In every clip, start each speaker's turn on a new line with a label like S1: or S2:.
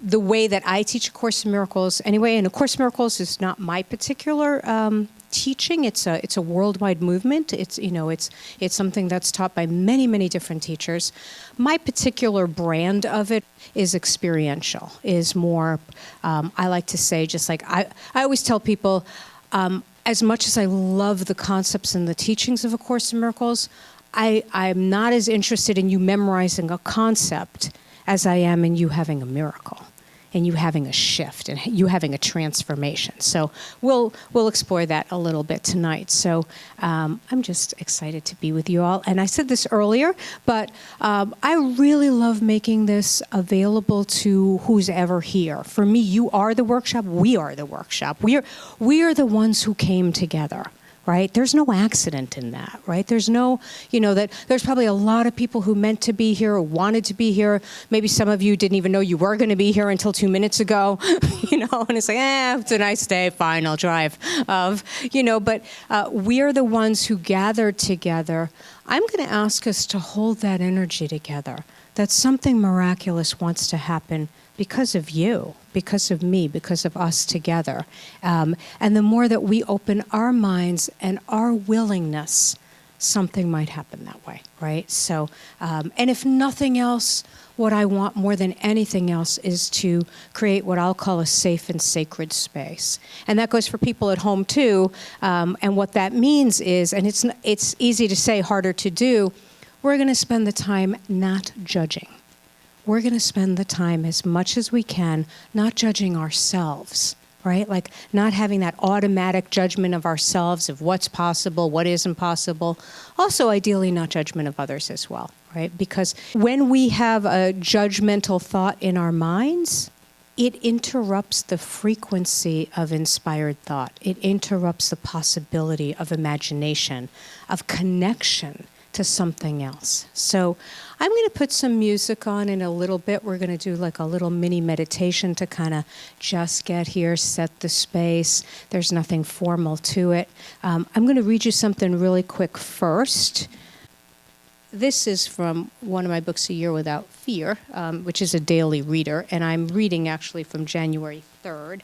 S1: the way that I teach A Course in Miracles anyway, and A Course in Miracles is not my particular teaching. It's a worldwide movement. It's something that's taught by many, many different teachers. My particular brand of it is experiential, is more, I like to say, just like I always tell people, as much as I love the concepts and the teachings of A Course in Miracles, I'm not as interested in you memorizing a concept as I am in you having a miracle, and you having a shift, and you having a transformation. So we'll explore that a little bit tonight. So I'm just excited to be with you all. And I said this earlier, but I really love making this available to who's ever here. For me, you are the workshop. We are the workshop. We are the ones who came together. Right? There's no accident in that, right? There's no, that there's probably a lot of people who meant to be here or wanted to be here. Maybe some of you didn't even know you were going to be here until 2 minutes ago, and it's like, it's a nice day, fine, I'll drive. But we are the ones who gathered together. I'm going to ask us to hold that energy together, that something miraculous wants to happen because of you, because of me, because of us together. And the more that we open our minds and our willingness, something might happen that way, right? So, and if nothing else, what I want more than anything else is to create what I'll call a safe and sacred space. And that goes for people at home too. And what that means is, and it's easy to say, harder to do, we're going to spend the time not judging. We're going to spend the time as much as we can not judging ourselves, right? Like not having that automatic judgment of ourselves, of what's possible, what isn't possible. Also, ideally, not judgment of others as well, right? Because when we have a judgmental thought in our minds, it interrupts the frequency of inspired thought. It interrupts the possibility of imagination, of connection to something else. So I'm going to put some music on in a little bit. We're going to do like a little mini meditation to kind of just get here, set the space. There's nothing formal to it. I'm going to read you something really quick first. This is from one of my books, A Year Without Fear, which is a daily reader. And I'm reading actually from January 3rd,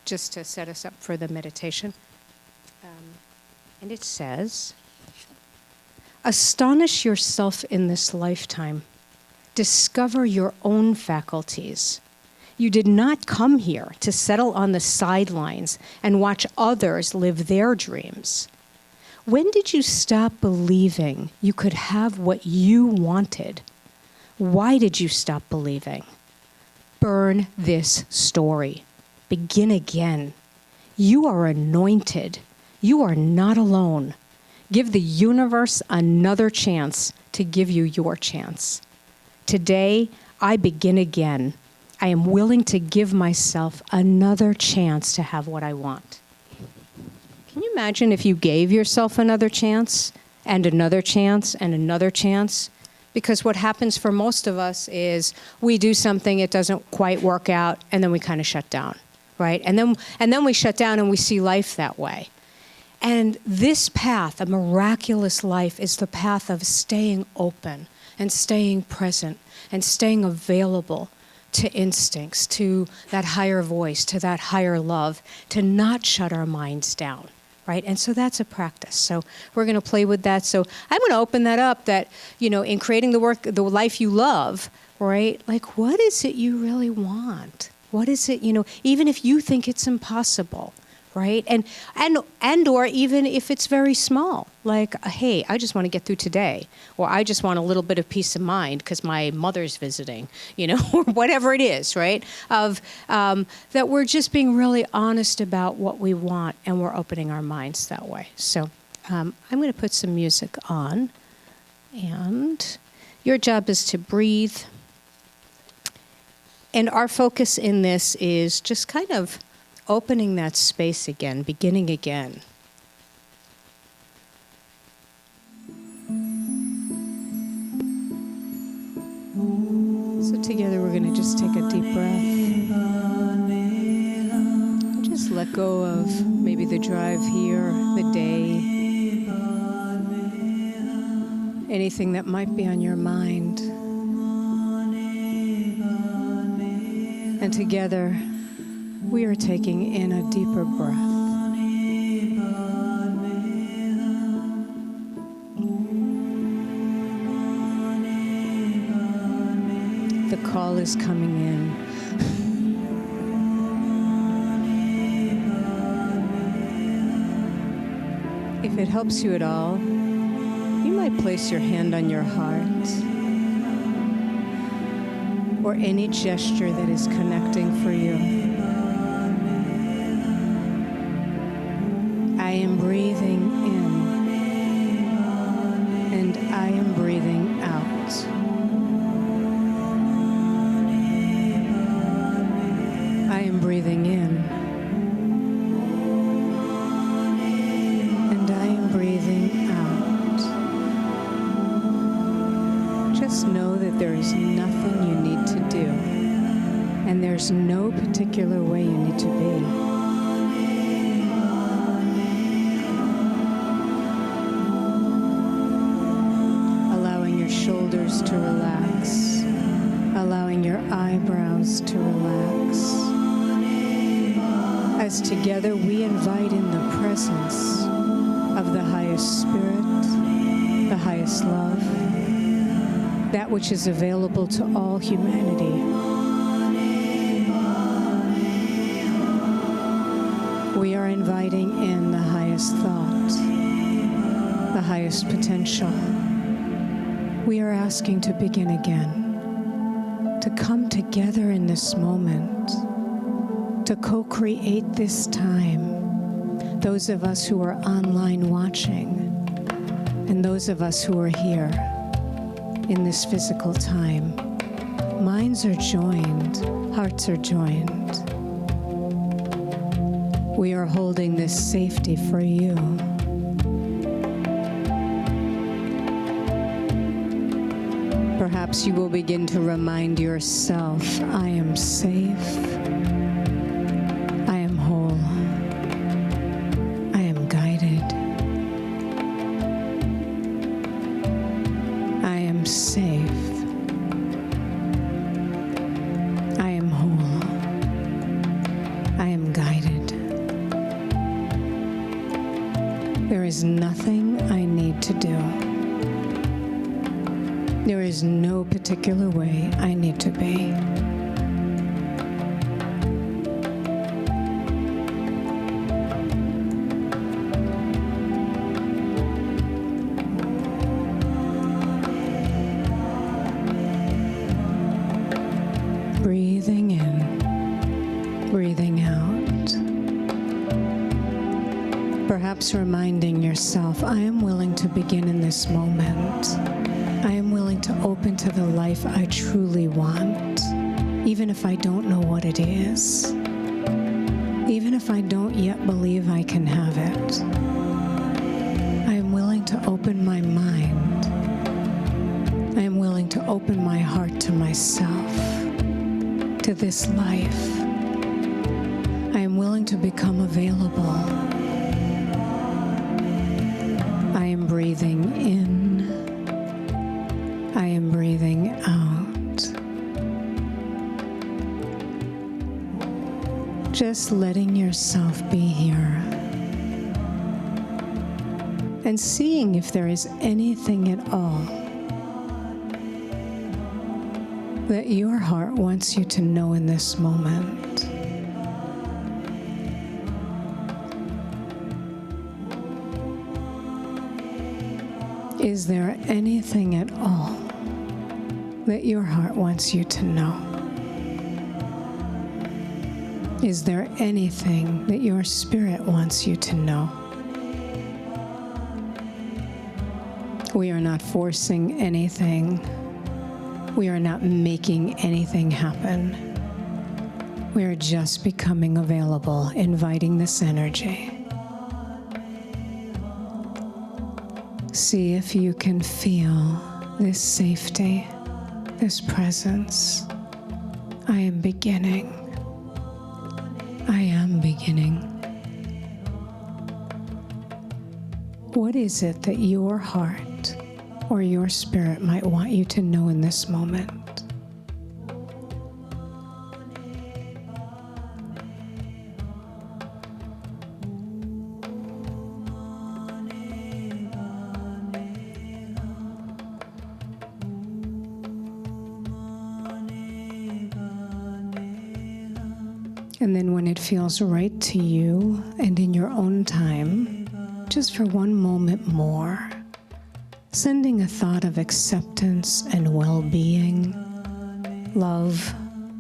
S1: just to set us up for the meditation. And it says, astonish yourself in this lifetime. Discover your own faculties. You did not come here to settle on the sidelines and watch others live their dreams. When did you stop believing you could have what you wanted? Why did you stop believing? Burn this story. Begin again. You are anointed. You are not alone. Give the universe another chance to give you your chance. Today, I begin again. I am willing to give myself another chance to have what I want. Can you imagine if you gave yourself another chance and another chance and another chance? Because what happens for most of us is we do something, it doesn't quite work out, and then we kind of shut down, right? And then we shut down and we see life that way. And this path, a miraculous life, is the path of staying open and staying present and staying available to instincts, to that higher voice, to that higher love, to not shut our minds down, right? And so that's a practice. So we're going to play with that. So I'm going to open that up that, in creating the life you love, right? Like, what is it you really want? What is it, even if you think it's impossible, right? And or even if it's very small, like, hey, I just want to get through today, or I just want a little bit of peace of mind because my mother's visiting, or whatever it is, right? Of that we're just being really honest about what we want, and we're opening our minds that way. So I'm going to put some music on, and your job is to breathe. And our focus in this is just kind of opening that space again, beginning again. So together we're going to just take a deep breath. And just let go of maybe the drive here, the day, anything that might be on your mind. And together, we are taking in a deeper breath. The call is coming in. If it helps you at all, you might place your hand on your heart or any gesture that is connecting for you. I am breathing in and I am breathing out. I am breathing in and I am breathing out. Just know that there is nothing you need to do, and there's no particular way you need to be. Allowing your shoulders to relax, allowing your eyebrows to relax. As together we invite in the presence of the highest spirit, the highest love, that which is available to all humanity. We are inviting in the highest thought, the highest potential. We are asking to begin again, to come together in this moment, to co-create this time. Those of us who are online watching, and those of us who are here in this physical time. Minds are joined, hearts are joined. We are holding this safety for you. Perhaps you will begin to remind yourself, I am safe, I am whole, I am guided, I am safe, I am whole, I am guided. There is nothing I need to do. There is no particular way I need to be. Breathing in, breathing out. Perhaps reminding yourself, I am willing to begin in this moment. I am willing to open to the life I truly want, even if I don't know what it is, even if I don't yet believe I can have it. I am willing to open my mind. I am willing to open my heart to myself, to this life. I am willing to become available. I am breathing in. I am breathing out. Just letting yourself be here and seeing if there is anything at all that your heart wants you to know in this moment. Is there anything at all that your heart wants you to know? Is there anything that your spirit wants you to know? We are not forcing anything. We are not making anything happen. We are just becoming available, inviting this energy. See if you can feel this safety, this presence. I am beginning. I am beginning. What is it that your heart or your spirit might want you to know in this moment? And then when it feels right to you and in your own time, just for one moment more, sending a thought of acceptance and well-being, love,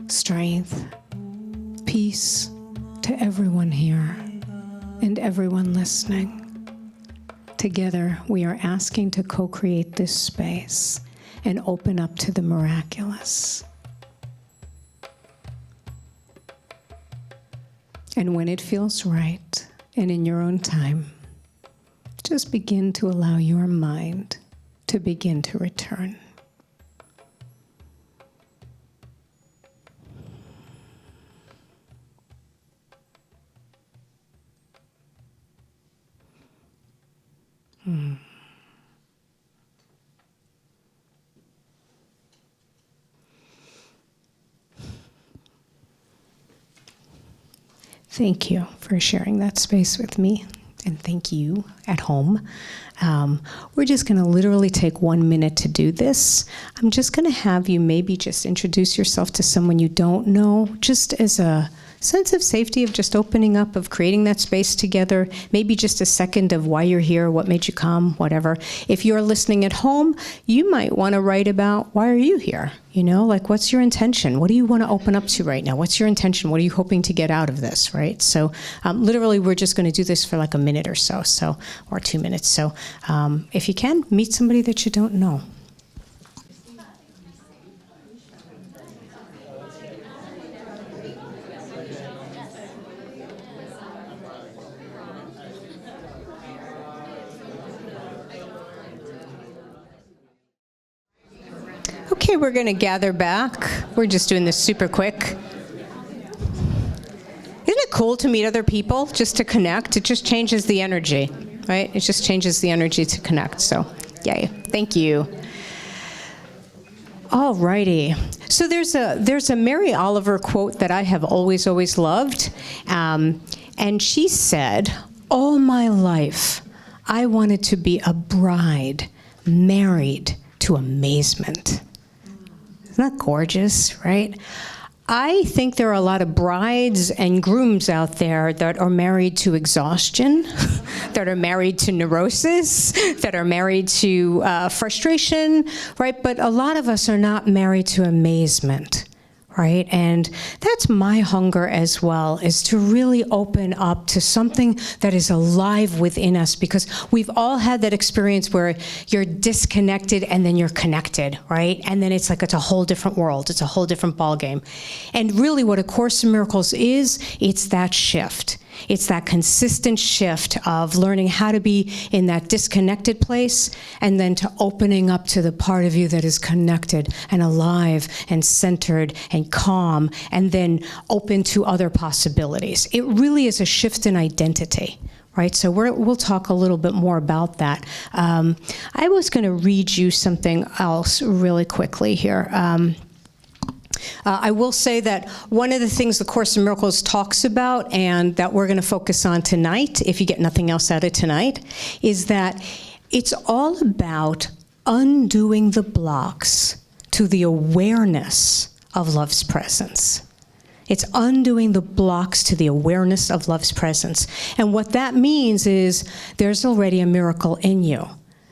S1: strength, peace to everyone here and everyone listening. Together, we are asking to co-create this space and open up to the miraculous. And when it feels right and in your own time, just begin to allow your mind to begin to return. Thank you for sharing that space with me, and thank you at home. We're just going to literally take 1 minute to do this. I'm just going to have you maybe just introduce yourself to someone you don't know, just as a sense of safety, of just opening up, of creating that space together, maybe just a second of why you're here, what made you come, whatever. If you're listening at home, you might want to write about, why are you here? You know, like, what's your intention? What do you want to open up to right now? What's your intention? What are you hoping to get out of this, right? So literally, we're just going to do this for like a minute or so, or 2 minutes. So if you can, meet somebody that you don't know. Okay, we're going to gather back. We're just doing this super quick. Isn't it cool to meet other people, just to connect? It just changes the energy, right? It just changes the energy to connect. So, yay. Thank you. All righty. So there's a Mary Oliver quote that I have always loved. And she said, all my life, I wanted to be a bride married to amazement. Isn't that gorgeous, right? I think there are a lot of brides and grooms out there that are married to exhaustion, that are married to neurosis, that are married to frustration, right? But a lot of us are not married to amazement, right? And that's my hunger as well, is to really open up to something that is alive within us, because we've all had that experience where you're disconnected and then you're connected, right? And then it's like it's a whole different world. It's a whole different ballgame. And really what A Course in Miracles is, it's that shift. It's that consistent shift of learning how to be in that disconnected place and then to opening up to the part of you that is connected and alive and centered and calm and then open to other possibilities. It really is a shift in identity. Right, so we'll talk a little bit more about that. I was going to read you something else really quickly here. I will say that one of the things the Course in Miracles talks about, and that we're going to focus on tonight, if you get nothing else out of tonight, is that it's all about undoing the blocks to the awareness of love's presence. It's undoing the blocks to the awareness of love's presence. And what that means is there's already a miracle in you.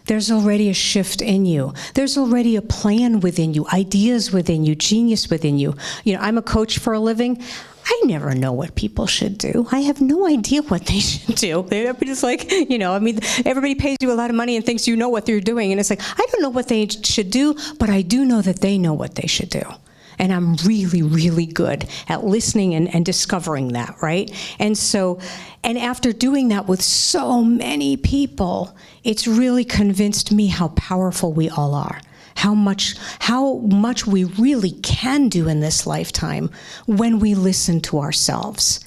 S1: There's already a shift in you. There's already a plan within you, ideas within you, genius within you. You know, I'm a coach for a living. I never know what people should do. I have no idea what they should do. Everybody's like, you know, I mean, everybody pays you a lot of money and thinks you know what they're doing. And it's like, I don't know what they should do, but I do know that they know what they should do. And I'm really, really good at listening and discovering that, right? And so, and after doing that with so many people, it's really convinced me how powerful we all are, how much we really can do in this lifetime when we listen to ourselves.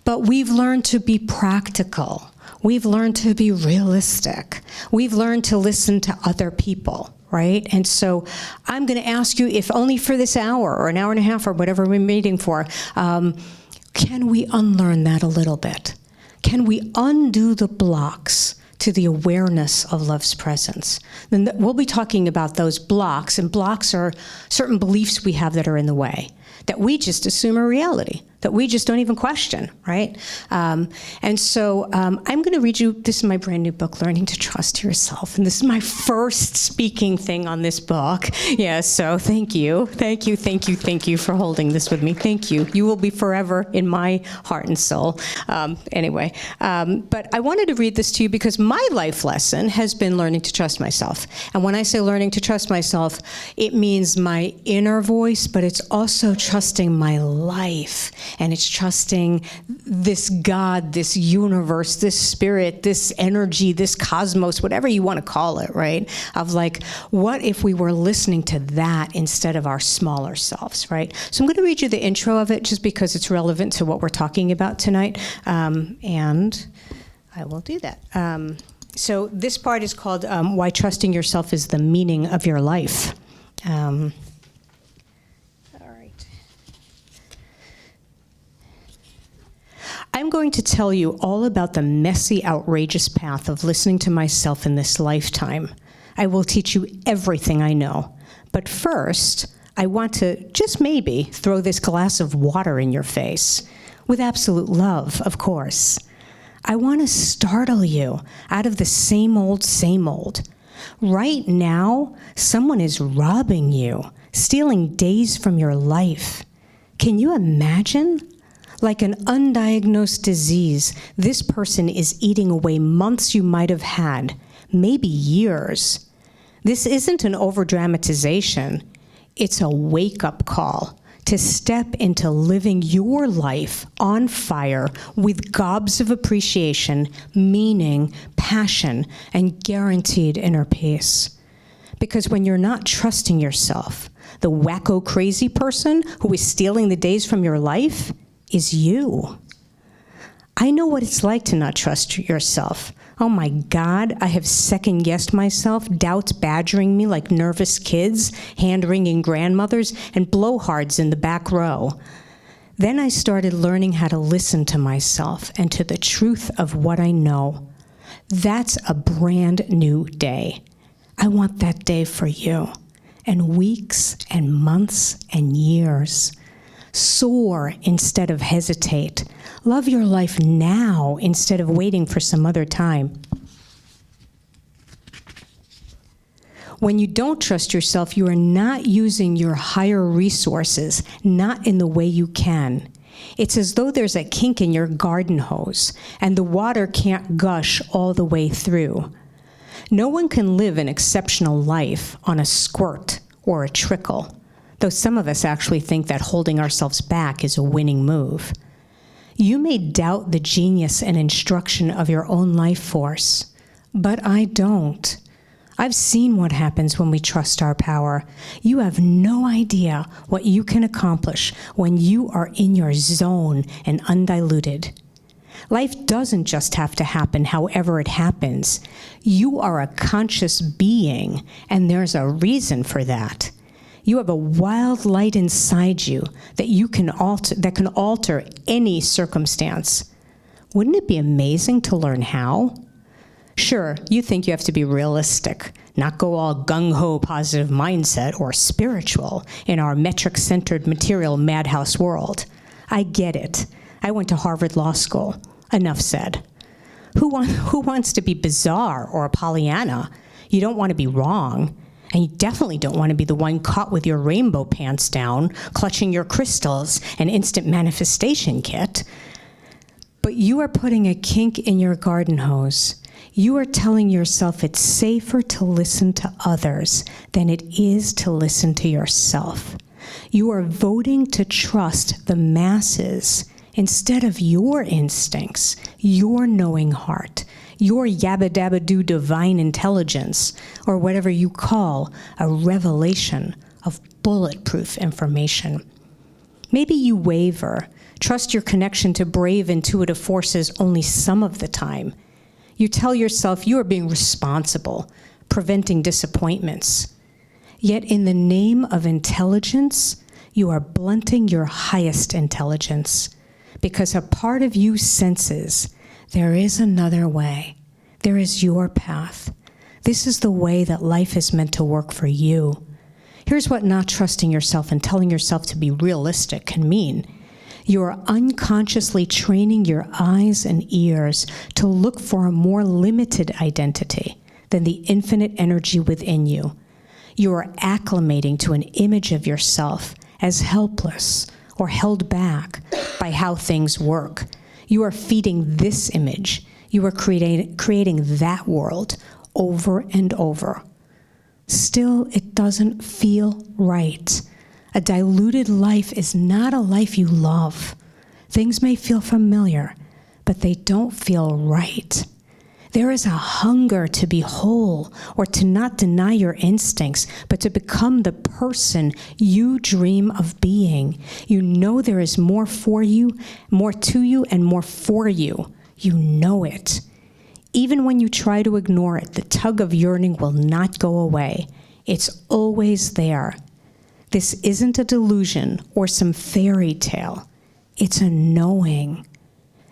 S1: But we've learned to be practical. We've learned to be realistic. We've learned to listen to other people. Right? And so I'm going to ask you, if only for this hour or an hour and a half or whatever we're meeting for, can we unlearn that a little bit? Can we undo the blocks to the awareness of love's presence? Then we'll be talking about those blocks, and blocks are certain beliefs we have that are in the way. that we just assume are reality, that we just don't even question, right? And so I'm going to read you, this is my brand new book, Learning to Trust Yourself. And this is my first speaking thing on this book. Yeah, so thank you for holding this with me. Thank you. You will be forever in my heart and soul. Anyway, but I wanted to read this to you because my life lesson has been learning to trust myself. And when I say learning to trust myself, it means my inner voice, but it's also trusting my life. And it's trusting this God, this universe, this spirit, this energy, this cosmos, whatever you want to call it, right? Of like, what if we were listening to that instead of our smaller selves, right? So I'm going to read you the intro of it just because it's relevant to what we're talking about tonight. And I will do that. So this part is called Why Trusting Yourself is the Meaning of Your Life. I'm going to tell you all about the messy, outrageous path of listening to myself in this lifetime. I will teach you everything I know. But first, I want to, just maybe, throw this glass of water in your face. With absolute love, of course. I want to startle you out of the same old, same old. Right now, someone is robbing you, stealing days from your life. Can you imagine? Like an undiagnosed disease, this person is eating away months you might have had, maybe years. This isn't an overdramatization. It's a wake-up call to step into living your life on fire with gobs of appreciation, meaning, passion, and guaranteed inner peace. Because when you're not trusting yourself, the wacko crazy person who is stealing the days from your life is you. I know what it's like to not trust yourself. Oh my God, I have second-guessed myself, doubts badgering me like nervous kids, hand-wringing grandmothers, and blowhards in the back row. Then I started learning how to listen to myself and to the truth of what I know. That's a brand new day. I want that day for you, and weeks and months and years. Soar instead of hesitate. Love your life now instead of waiting for some other time. When you don't trust yourself, you are not using your higher resources, not in the way you can. It's as though there's a kink in your garden hose, and the water can't gush all the way through. No one can live an exceptional life on a squirt or a trickle, though some of us actually think that holding ourselves back is a winning move. You may doubt the genius and instruction of your own life force, but I don't. I've seen what happens when we trust our power. You have no idea what you can accomplish when you are in your zone and undiluted. Life doesn't just have to happen however it happens. You are a conscious being, and there's a reason for that. You have a wild light inside you that can alter any circumstance. Wouldn't it be amazing to learn how? Sure, you think you have to be realistic, not go all gung-ho positive mindset or spiritual in our metric-centered material madhouse world. I get it. I went to Harvard Law School. Enough said. Who wants to be bizarre or a Pollyanna? You don't want to be wrong. And you definitely don't want to be the one caught with your rainbow pants down, clutching your crystals and instant manifestation kit. But you are putting a kink in your garden hose. You are telling yourself it's safer to listen to others than it is to listen to yourself. You are voting to trust the masses instead of your instincts, your knowing heart, your yabba-dabba-doo divine intelligence, or whatever you call a revelation of bulletproof information. Maybe you waver, trust your connection to brave intuitive forces only some of the time. You tell yourself you are being responsible, preventing disappointments. Yet in the name of intelligence, you are blunting your highest intelligence, because a part of you senses there is another way. There is your path. This is the way that life is meant to work for you. Here's what not trusting yourself and telling yourself to be realistic can mean. You are unconsciously training your eyes and ears to look for a more limited identity than the infinite energy within you. You are acclimating to an image of yourself as helpless or held back by how things work. You are feeding this image. You are creating that world over and over. Still, it doesn't feel right. A diluted life is not a life you love. Things may feel familiar, but they don't feel right. There is a hunger to be whole or to not deny your instincts, but to become the person you dream of being. You know there is more for you, more to you, and more for you. You know it. Even when you try to ignore it, the tug of yearning will not go away. It's always there. This isn't a delusion or some fairy tale. It's a knowing.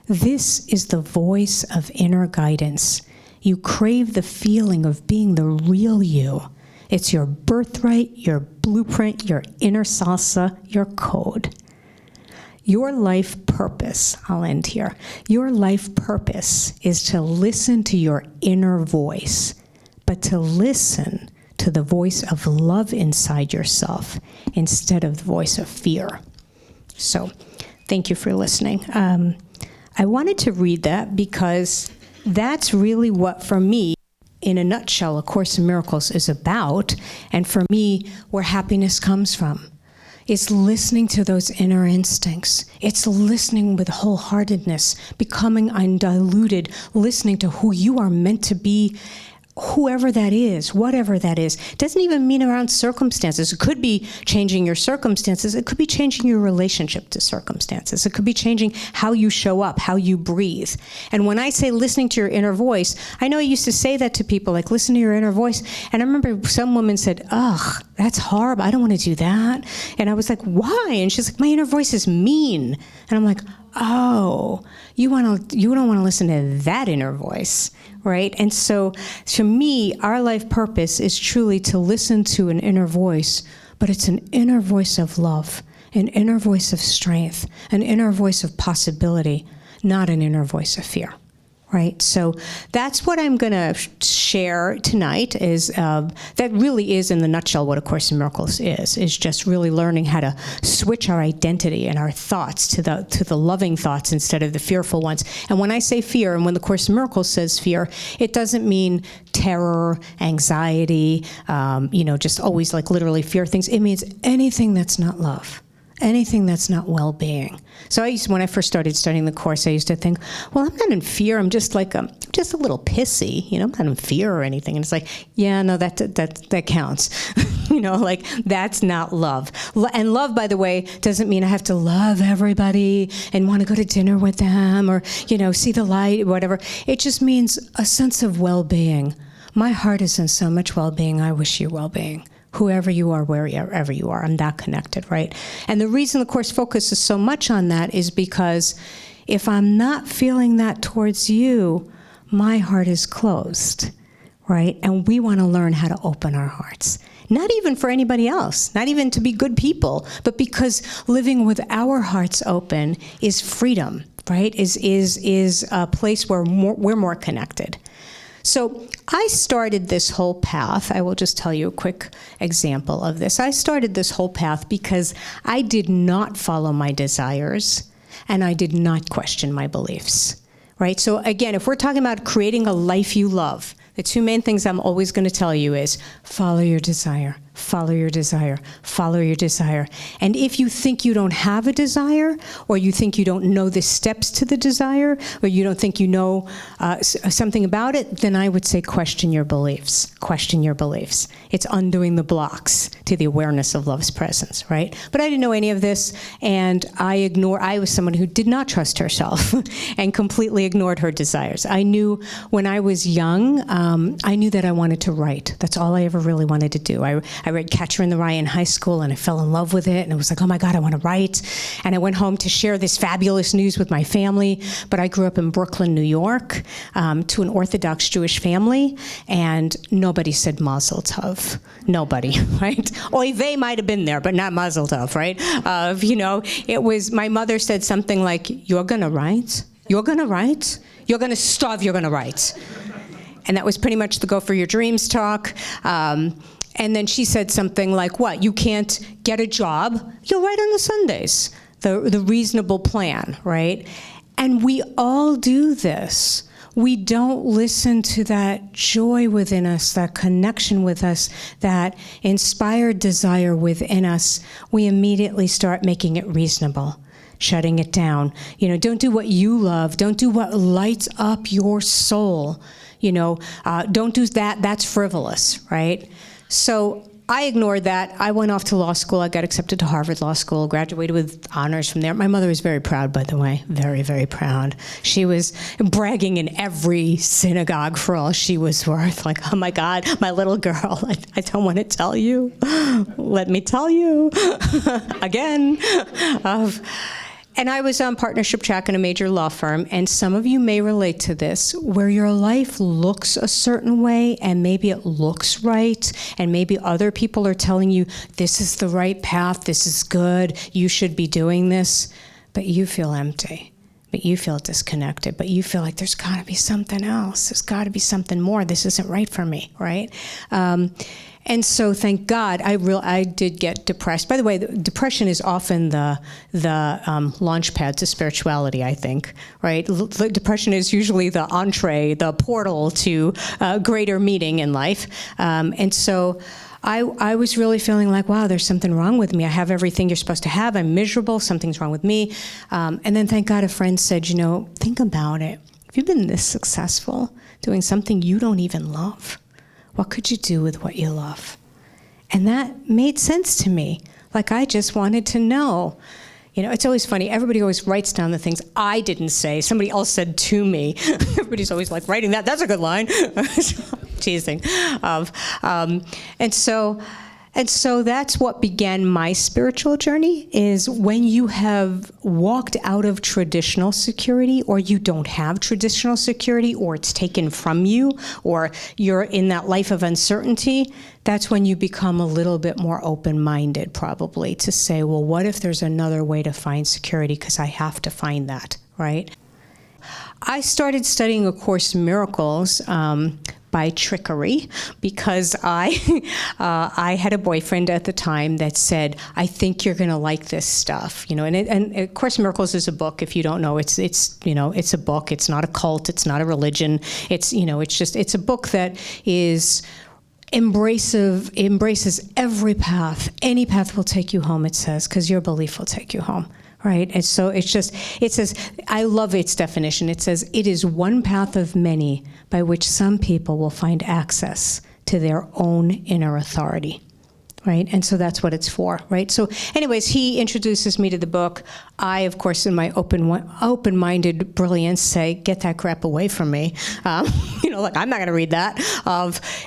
S1: This is the voice of inner guidance. You crave the feeling of being the real you. It's your birthright, your blueprint, your inner salsa, your code. Your life purpose, I'll end here. Your life purpose is to listen to your inner voice, but to listen to the voice of love inside yourself instead of the voice of fear. So, thank you for listening. I wanted to read that because that's really what, for me, in a nutshell, A Course in Miracles is about, and for me, where happiness comes from. It's listening to those inner instincts. It's listening with wholeheartedness, becoming undiluted, listening to who you are meant to be, whoever that is, whatever that is. It doesn't even mean around circumstances. It could be changing your circumstances. It could be changing your relationship to circumstances. It could be changing how you show up, how you breathe. And when I say listening to your inner voice, I know I used to say that to people, like, listen to your inner voice. And I remember some woman said, ugh, that's horrible. I don't want to do that. And I was like, why? And she's like, my inner voice is mean. And I'm like, oh, you don't want to listen to that inner voice, right? And so to me, our life purpose is truly to listen to an inner voice, but it's an inner voice of love, an inner voice of strength, an inner voice of possibility, not an inner voice of fear. Right? So that's what I'm going to share tonight is that really is in the nutshell what A Course in Miracles is just really learning how to switch our identity and our thoughts to the loving thoughts instead of the fearful ones. And when I say fear, and when the Course in Miracles says fear, it doesn't mean terror, anxiety, just always like literally fear things. It means anything that's not love. Anything that's not well-being. So when I first started studying the Course, I used to think, well, I'm not in fear. I'm just like, just a little pissy. I'm not in fear or anything. And it's like, yeah, no, that counts. That's not love. And love, by the way, doesn't mean I have to love everybody and want to go to dinner with them or, see the light, whatever. It just means a sense of well-being. My heart is in so much well-being. I wish you well-being. Whoever you are, wherever you are, I'm that connected, right? And the reason the Course focuses so much on that is because if I'm not feeling that towards you, my heart is closed, right? And we want to learn how to open our hearts. Not even for anybody else, not even to be good people, but because living with our hearts open is freedom, right? Is a place where we're more connected. So I started this whole path. I will just tell you a quick example of this. I started this whole path because I did not follow my desires and I did not question my beliefs, right? So again, if we're talking about creating a life you love, the two main things I'm always going to tell you is follow your desire, follow your desire, follow your desire. And if you think you don't have a desire, or you think you don't know the steps to the desire, or you don't think you know something about it, then I would say question your beliefs. Question your beliefs. It's undoing the blocks to the awareness of love's presence, right? But I didn't know any of this, and I was someone who did not trust herself and completely ignored her desires. I knew when I was young, I knew that I wanted to write. That's all I ever really wanted to do. I I read Catcher in the Rye in high school, and I fell in love with it, and I was like, oh my God, I want to write. And I went home to share this fabulous news with my family, but I grew up in Brooklyn, New York, to an Orthodox Jewish family, and nobody said Mazel Tov. Nobody, right? Oy vey might have been there, but not Mazel Tov, right? It was, my mother said something like, you're gonna write? You're gonna write? You're gonna starve, you're gonna write. And that was pretty much the Go for Your Dreams talk. And then she said something like, what, you can't get a job? You'll write on the Sundays. The reasonable plan, right? And we all do this. We don't listen to that joy within us, that connection with us, that inspired desire within us. We immediately start making it reasonable, shutting it down. Don't do what you love. Don't do what lights up your soul. Don't do that. That's frivolous, right? So I ignored that. I went off to law school. I got accepted to Harvard Law School, graduated with honors from there. My mother was very proud, by the way, very, very proud. She was bragging in every synagogue for all she was worth. Like, oh my God, my little girl, I don't want to tell you. Let me tell you again. And I was on partnership track in a major law firm, and some of you may relate to this, where your life looks a certain way, and maybe it looks right, and maybe other people are telling you, this is the right path, this is good, you should be doing this, but you feel empty, but you feel disconnected, but you feel like there's got to be something else, there's got to be something more, this isn't right for me, right? And so, thank God, I did get depressed. By the way, depression is often the launch pad to spirituality, I think, right? Depression is usually the entree, the portal to greater meaning in life. And so I was really feeling like, wow, there's something wrong with me. I have everything you're supposed to have. I'm miserable. Something's wrong with me. And then, thank God, a friend said, think about it. If you've been this successful doing something you don't even love, what could you do with what you love? And that made sense to me. Like, I just wanted to know. It's always funny. Everybody always writes down the things I didn't say. Somebody else said to me. Everybody's always like writing that. That's a good line. Teasing. And so that's what began my spiritual journey, is when you have walked out of traditional security, or you don't have traditional security, or it's taken from you, or you're in that life of uncertainty, that's when you become a little bit more open-minded, probably, to say, well, what if there's another way to find security, because I have to find that, right? I started studying A Course in Miracles by trickery, because I had a boyfriend at the time that said, I think you're going to like this stuff, and A Course in Miracles is a book. If you don't know, it's a book. It's not a cult. It's not a religion. It's a book that is embraces every path. Any path will take you home, it says, because your belief will take you home. Right? And so it says, I love its definition. It says, it is one path of many by which some people will find access to their own inner authority. Right? And so that's what it's for, right? So anyways, he introduces me to the book. I, of course, in my open-minded brilliance, say, get that crap away from me. I'm not going to read that.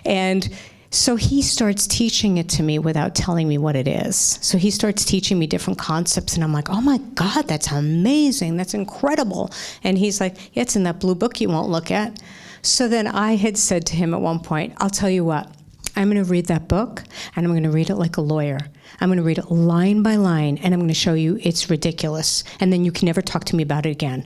S1: And so he starts teaching it to me without telling me what it is. So he starts teaching me different concepts, and I'm like, oh my God, that's amazing. That's incredible. And he's like, yeah, it's in that blue book you won't look at. So then I had said to him at one point, I'll tell you what, I'm going to read that book, and I'm going to read it like a lawyer. I'm going to read it line by line, and I'm going to show you it's ridiculous. And then you can never talk to me about it again.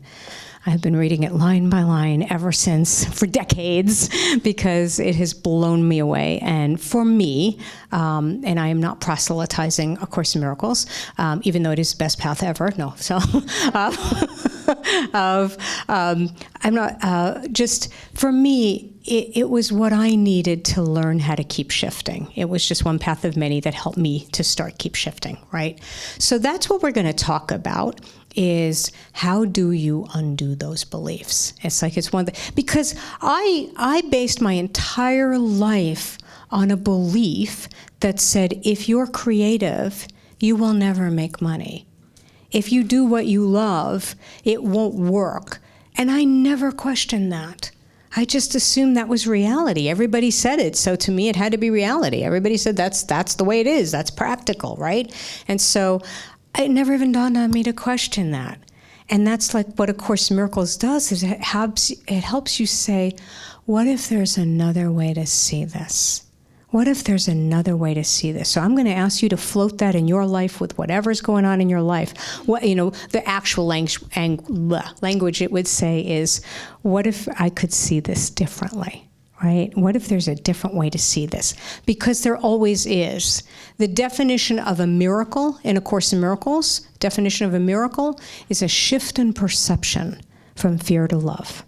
S1: I've been reading it line by line ever since, for decades, because it has blown me away. And for me, and I am not proselytizing A Course in Miracles, even though it is the best path ever. No, so I'm not, just for me, it was what I needed to learn how to keep shifting. It was just one path of many that helped me to start keep shifting, right? So that's what we're going to talk about, is how do you undo those beliefs? It's one of the, because I based my entire life on a belief that said, if you're creative, you will never make money. If you do what you love, it won't work. And I never questioned that. I just assumed that was reality. Everybody said it, so to me it had to be reality. Everybody said that's the way it is. That's practical, right? And so it never even dawned on me to question that. And that's like what A Course in Miracles does, is it helps you say, what if there's another way to see this? What if there's another way to see this? So I'm going to ask you to float that in your life with whatever's going on in your life. What, the actual language it would say is, what if I could see this differently, right? What if there's a different way to see this? Because there always is. The definition of a miracle in A Course in Miracles, definition of a miracle is a shift in perception from fear to love.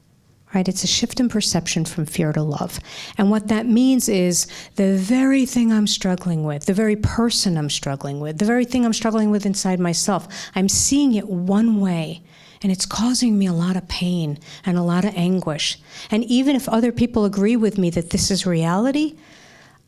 S1: Right? It's a shift in perception from fear to love. And what that means is the very thing I'm struggling with, the very person I'm struggling with, the very thing I'm struggling with inside myself, I'm seeing it one way, and it's causing me a lot of pain and a lot of anguish. And even if other people agree with me that this is reality,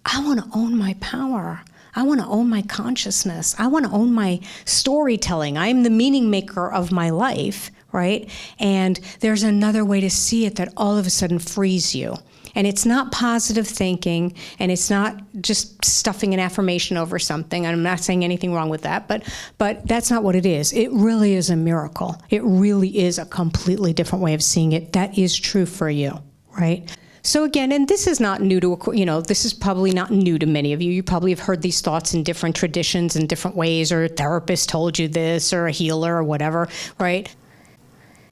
S1: I want to own my power. I want to own my consciousness. I want to own my storytelling. I'm the meaning maker of my life, right? And there's another way to see it that all of a sudden frees you. And it's not positive thinking, and it's not just stuffing an affirmation over something. I'm not saying anything wrong with that, but that's not what it is. It really is a miracle. It really is a completely different way of seeing it. That is true for you, right? So again, and this is not new to, this is probably not new to many of you. You probably have heard these thoughts in different traditions in different ways, or a therapist told you this, or a healer, or whatever, right?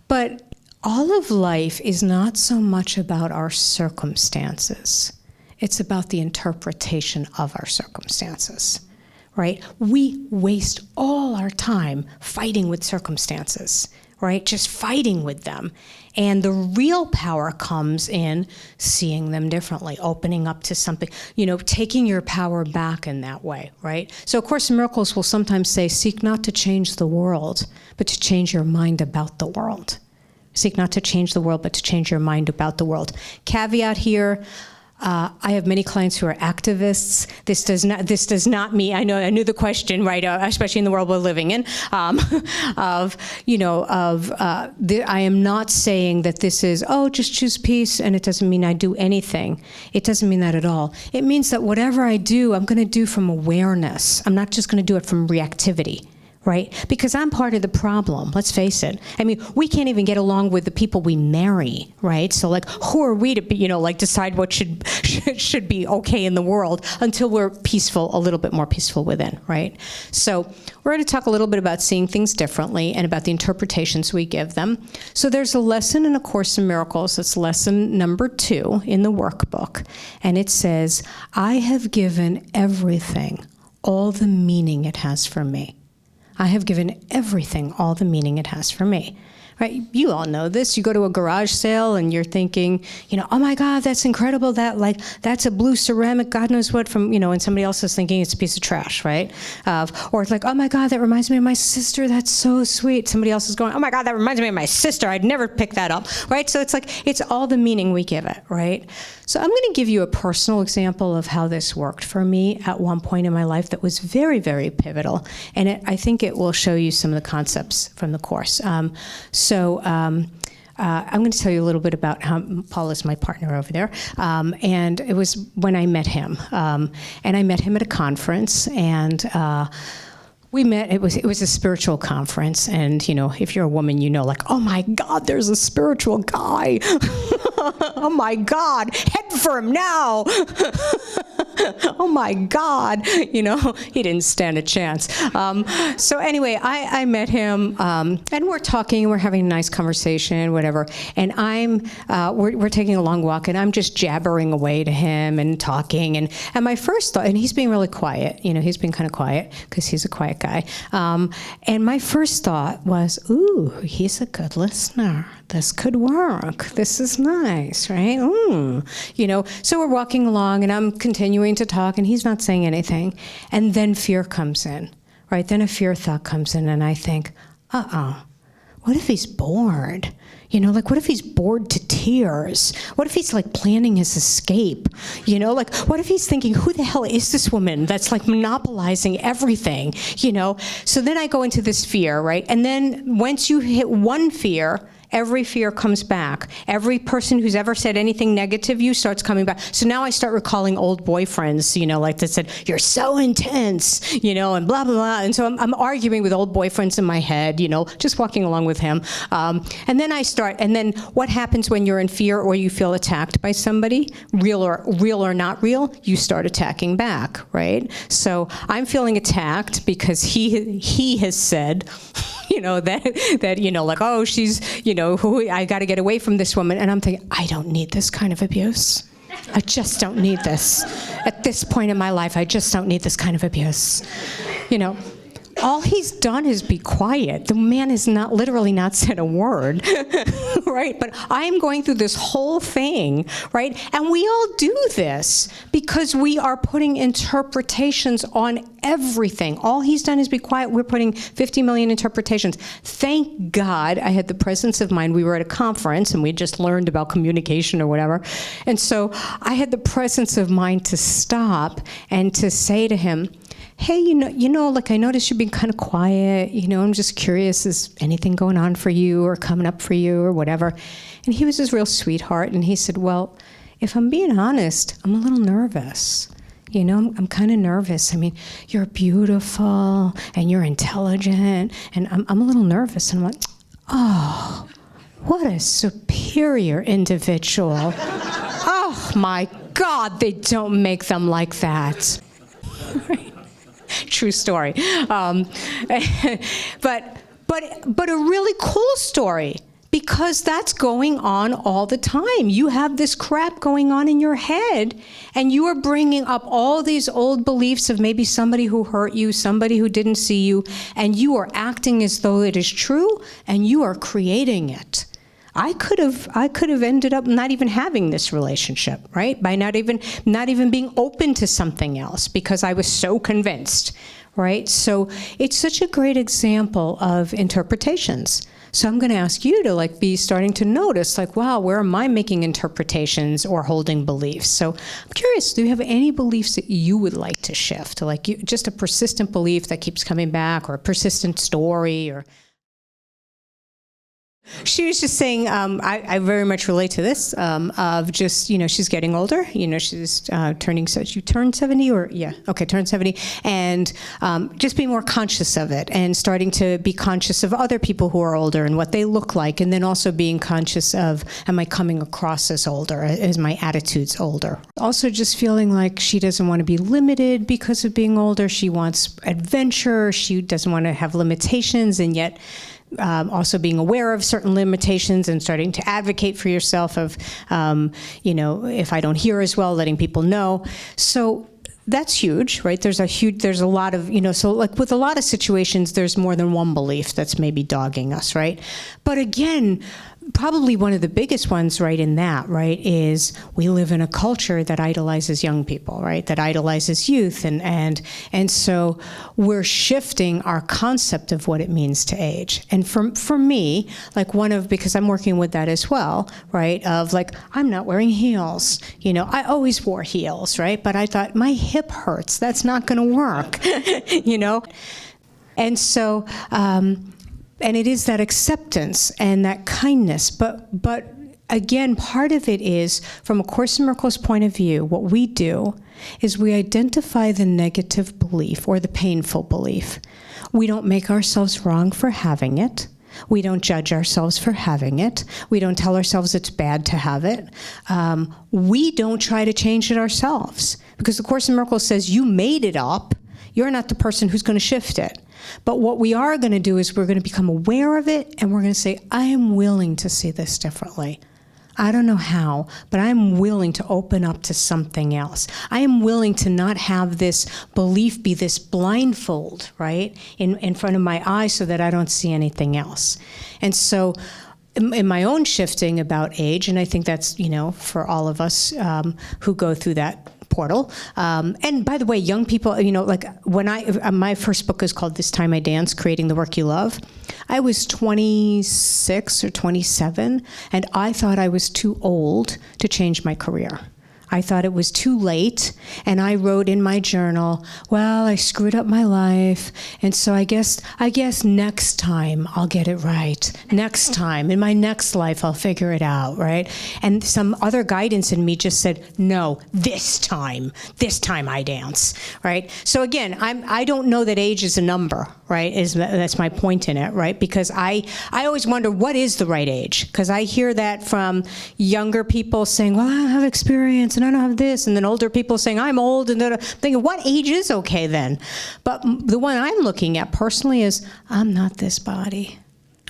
S1: But all of life is not so much about our circumstances. It's about the interpretation of our circumstances, right? We waste all our time fighting with circumstances, right? Just fighting with them. And the real power comes in seeing them differently, opening up to something, taking your power back in that way, right? So A Course in Miracles will sometimes say, seek not to change the world, but to change your mind about the world. Seek not to change the world, but to change your mind about the world. Caveat here, I have many clients who are activists. This does not mean, I knew the question, right, especially in the world we're living in, I am not saying that this is, just choose peace and it doesn't mean I do anything. It doesn't mean that at all. It means that whatever I do, I'm going to do from awareness. I'm not just going to do it from reactivity. Right? Because I'm part of the problem, let's face it. I mean, we can't even get along with the people we marry, right? So who are we to be, decide what should be okay in the world until we're peaceful, a little bit more peaceful within, right? So we're going to talk a little bit about seeing things differently and about the interpretations we give them. So there's a lesson in A Course in Miracles, it's lesson number 2 in the workbook, and it says, I have given everything all the meaning it has for me. I have given everything all the meaning it has for me. Right? You all know this. You go to a garage sale and you're thinking, oh my God, that's incredible. That's a blue ceramic, God knows what from, and somebody else is thinking it's a piece of trash, right? Or it's like, oh my God, that reminds me of my sister. That's so sweet. Somebody else is going, oh my God, that reminds me of my sister. I'd never pick that up, right? So it's all the meaning we give it, right? So I'm going to give you a personal example of how this worked for me at one point in my life that was very, very pivotal. And I think it will show you some of the concepts from the Course. So I'm going to tell you a little bit about how Paul is my partner over there. And it was when I met him. And I met him at a conference, and we met, it was a spiritual conference, and if you're a woman, oh my God, there's a spiritual guy. Oh my God, head for him now. Oh my God, he didn't stand a chance. So anyway, I met him, and we're talking, we're having a nice conversation, whatever, and we're taking a long walk, and I'm just jabbering away to him and talking, and my first thought, and he's being really quiet, he's being kind of quiet, because he's a quiet guy, and my first thought was, ooh, he's a good listener. This could work. This is nice, right? So we're walking along, and I'm continuing to talk, and he's not saying anything. And then fear comes in, right? Then a fear thought comes in, and I think, what if he's bored? What if he's bored to tears? What if he's planning his escape? What if he's thinking, who the hell is this woman that's monopolizing everything? So then I go into this fear, right? And then once you hit one fear, every fear comes back. Every person who's ever said anything negative you starts coming back. So now I start recalling old boyfriends, like that said, you're so intense, and blah, blah, blah. And so I'm arguing with old boyfriends in my head, just walking along with him. And then what happens when you're in fear or you feel attacked by somebody, real or not real, you start attacking back, right? So I'm feeling attacked because he has said, that oh, she's, I got to get away from this woman. And I'm thinking, I don't need this kind of abuse. I just don't need this. At this point in my life, I just don't need this kind of abuse. All he's done is be quiet. The man has literally not said a word, right? But I'm going through this whole thing, right? And we all do this because we are putting interpretations on everything. All he's done is be quiet. We're putting 50 million interpretations. Thank God I had the presence of mind. We were at a conference and we just learned about communication or whatever. And so I had the presence of mind to stop and to say to him, hey, I noticed you've been kind of quiet. I'm just curious, is anything going on for you or coming up for you or whatever? And he was this real sweetheart, and he said, well, if I'm being honest, I'm a little nervous. I'm kind of nervous. I mean, you're beautiful and you're intelligent, and I'm a little nervous. And I'm like, oh, what a superior individual. Oh, my God, they don't make them like that. Right? True story. But a really cool story, because that's going on all the time. You have this crap going on in your head, and you are bringing up all these old beliefs of maybe somebody who hurt you, somebody who didn't see you, and you are acting as though it is true, and you are creating it. I could have ended up not even having this relationship, right? By not even being open to something else because I was so convinced, right? So it's such a great example of interpretations. So I'm going to ask you to be starting to notice, wow, where am I making interpretations or holding beliefs? So I'm curious, do you have any beliefs that you would like to shift? Just a persistent belief that keeps coming back, or a persistent story, or... She was just saying, I very much relate to this, of just, she's getting older, she's turning, so you turned 70 turned 70, and just being more conscious of it, and starting to be conscious of other people who are older and what they look like, and then also being conscious of, am I coming across as older, is my attitudes older? Also just feeling like she doesn't want to be limited because of being older, she wants adventure, she doesn't want to have limitations, and yet also being aware of certain limitations and starting to advocate for yourself of, if I don't hear as well, letting people know. So that's huge, right? There's a lot of, with a lot of situations, there's more than one belief that's maybe dogging us, right? But again, probably one of the biggest ones right in that, right, is we live in a culture that idolizes young people, right, that idolizes youth, and so we're shifting our concept of what it means to age. And for me, because I'm working with that as well, right, of I'm not wearing heels, I always wore heels, right, but I thought my hip hurts, that's not going to work, and so and it is that acceptance and that kindness. But again, part of it is, from A Course in Miracles point of view, what we do is we identify the negative belief or the painful belief. We don't make ourselves wrong for having it. We don't judge ourselves for having it. We don't tell ourselves it's bad to have it. We don't try to change it ourselves, because The Course in Miracles says you made it up. You're not the person who's going to shift it. But what we are going to do is we're going to become aware of it, and we're going to say, I am willing to see this differently. I don't know how, but I'm willing to open up to something else. I am willing to not have this belief be this blindfold, right, in front of my eyes so that I don't see anything else. And so in my own shifting about age, and I think that's, for all of us who go through that portal. And by the way, young people, when my first book is called This Time I Dance, Creating the Work You Love. I was 26 or 27, and I thought I was too old to change my career. I thought it was too late, and I wrote in my journal, well, I screwed up my life, and so I guess next time I'll get it right. Next time, in my next life, I'll figure it out, right? And some other guidance in me just said, no, this time I dance, right? So again, I don't know that age is a number, right? That's my point in it, right? Because I always wonder, what is the right age? Because I hear that from younger people saying, well, I don't have experience, and I don't have this, and then older people saying, I'm old, and I'm thinking, what age is okay then? But the one I'm looking at personally is, I'm not this body.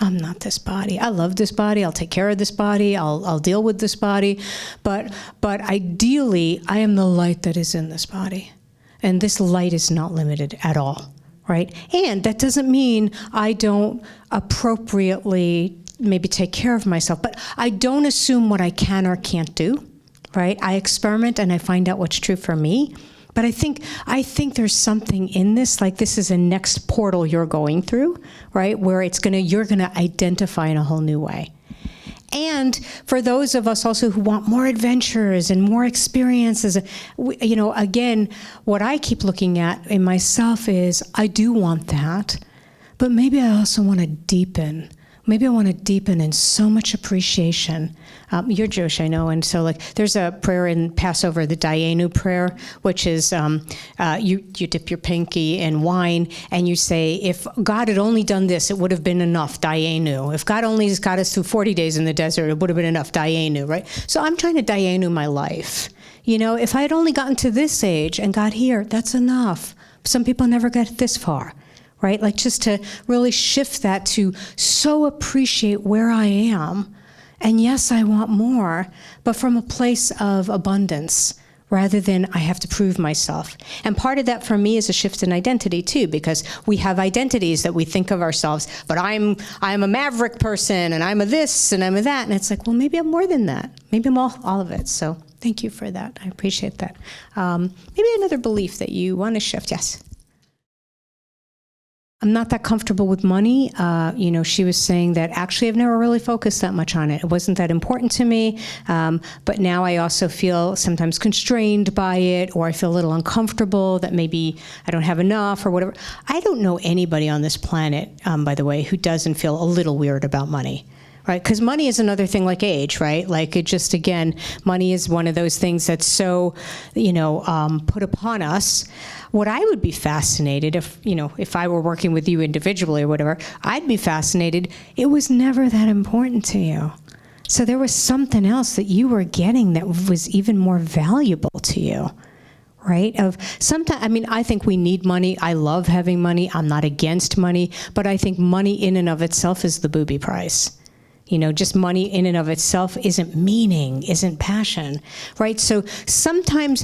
S1: I'm not this body. I love this body. I'll take care of this body. I'll deal with this body. But ideally, I am the light that is in this body. And this light is not limited at all, right? And that doesn't mean I don't appropriately maybe take care of myself, but I don't assume what I can or can't do, right? I experiment and I find out what's true for me. But I think there's something in this, like this is a next portal you're going through, right? Where you're gonna identify in a whole new way. And for those of us also who want more adventures and more experiences, again, what I keep looking at in myself is I do want that, but maybe I also want to deepen. Maybe I want to deepen in so much appreciation. You're Jewish, I know, and so there's a prayer in Passover, the Dayenu prayer, which is you dip your pinky in wine and you say, if God had only done this, it would have been enough, Dayenu. If God only has got us through 40 days in the desert, it would have been enough, Dayenu, right? So I'm trying to Dayenu my life. If I had only gotten to this age and got here, that's enough. Some people never get this far. Right? Just to really shift that to so appreciate where I am. And yes, I want more, but from a place of abundance rather than I have to prove myself. And part of that for me is a shift in identity too, because we have identities that we think of ourselves, but I'm a maverick person and I'm a this and I'm a that. And it's like, well, maybe I'm more than that. Maybe I'm all of it. So thank you for that. I appreciate that. Maybe another belief that you want to shift. Yes. I'm not that comfortable with money. She was saying that actually I've never really focused that much on it. It wasn't that important to me. But now I also feel sometimes constrained by it, or I feel a little uncomfortable that maybe I don't have enough or whatever. I don't know anybody on this planet, by the way, who doesn't feel a little weird about money. Right, because money is another thing like age, right? Money is one of those things that's so, put upon us. What I would be fascinated if I were working with you individually or whatever, I'd be fascinated. It was never that important to you. So there was something else that you were getting that was even more valuable to you. Right? I think we need money. I love having money. I'm not against money, but I think money in and of itself is the booby price. Just money in and of itself isn't meaning, isn't passion, right? So sometimes